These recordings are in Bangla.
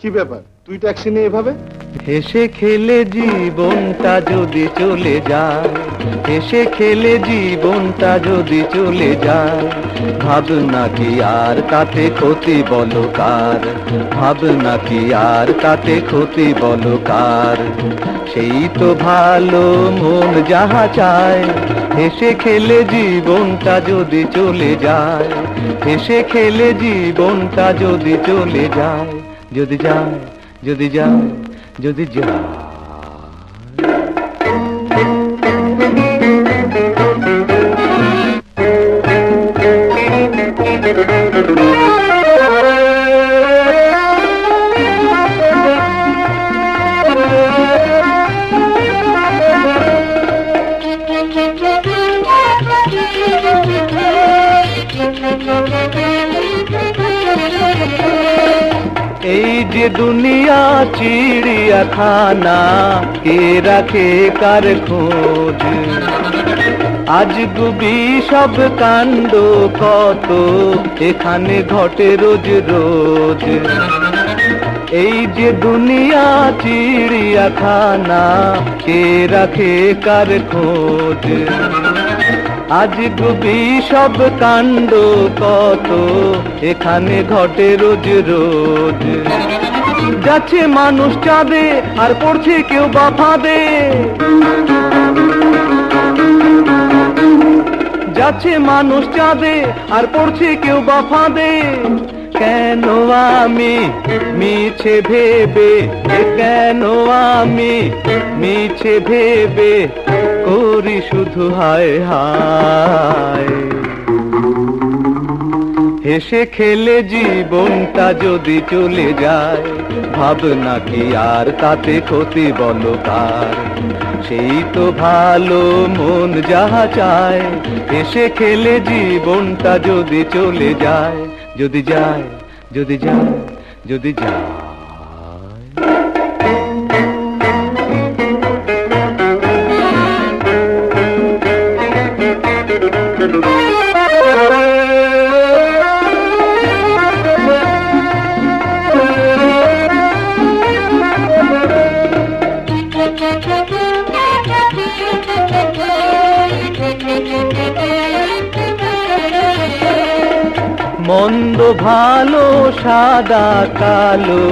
কি ব্যাপার, তুই ট্যাক্সি নিয়ে এভাবে? হেসে খেলে জীবনটা যদি চলে যায়, হেসে খেলে জীবনটা যদি চলে যায়, ভাবনা কি আর তাতে ক্ষতি বলো কার? ভাবনা কি আর তাতে ক্ষতি বলো কার? সেই তো ভালো মন যাহা চায়, হেসে খেলে জীবনটা যদি চলে যায়, হেসে খেলে জীবনটা যদি চলে যায়, যদি যায়, যদি যায়, যদি যায়। এই যে দুনিয়া চিড়িয়াখানা, কে রাখে কার খোঁজ? আজ গুবি সব কাণ্ড কত এখানে ঘটে রোজ রোজ। এই যে দুনিয়া চিড়িয়াখানা, কে রাখে কার খোঁজ? আজ গুবি সব কাণ্ড কত এখানে ঘটে রোজ রোজ। যাচ্ছে মানুষ চাঁদে আর পড়ছে কেউ বা ফাঁদে, যাচ্ছে মানুষ চাঁদে আর পড়ছে কেউ বা ফাঁদে। কেন আমি মিছে ভেবে, কেন আমি মিছে ভেবে করি শুধু হায় হায়? হেসে খেলে জীবনটা যদি চলে যায়, ভাবনা কি আর তাতে ক্ষতি বলো কার? সেই তো ভালো মন যাহা চায়, হেসে খেলে জীবনটা যদি চলে যায়, যদি যায়, যদি যায়, যদি যায়। মন্দ ভালো সাদা কালো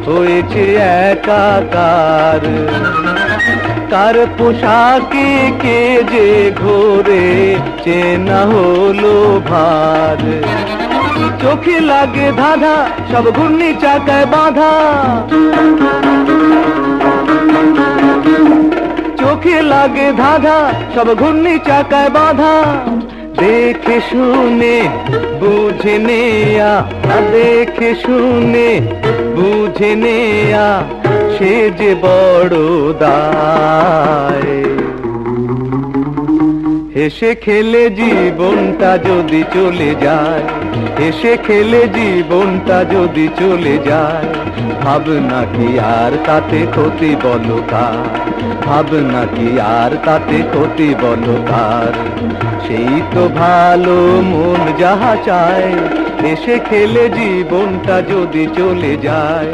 হয়েছে একাকার, কার পোশাকে কে যে ঘোরে চেনা হলো ভার। চোখে লাগে ধাঁধা, সব ঘূর্ণি চাকায় বাঁধা, চোখে লাগে ধাঁধা, সব ঘূর্ণি চাকায় বাঁধা। দেখে শুনে বুঝে নেয়া, দেখে শুনে বুঝে নেয়া, সে যে বড় দায়। হেসে খেলে জীবনটা যদি চলে যায়, হেসে খেলে জীবনটা যদি চলে যায়, ভাবনা কি আর তাতে ক্ষতি বলো কার? ভাবনা কি আর তাতে ক্ষতি বলো কার? সেই তো ভালো মন যাহা চায়, হেসে খেলে জীবনটা যদি চলে যায়,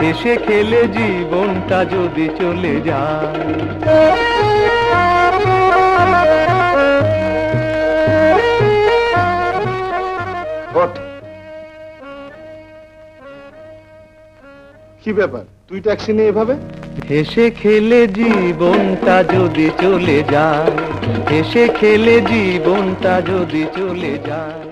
হেসে খেলে জীবনটা যদি চলে যায়। কি ব্যাপার, তুই ট্যাক্সি নিয়ে এভাবে? হেসে খেলে জীবনটা যদি চলে যায়, হেসে খেলে জীবনটা যদি চলে যায়।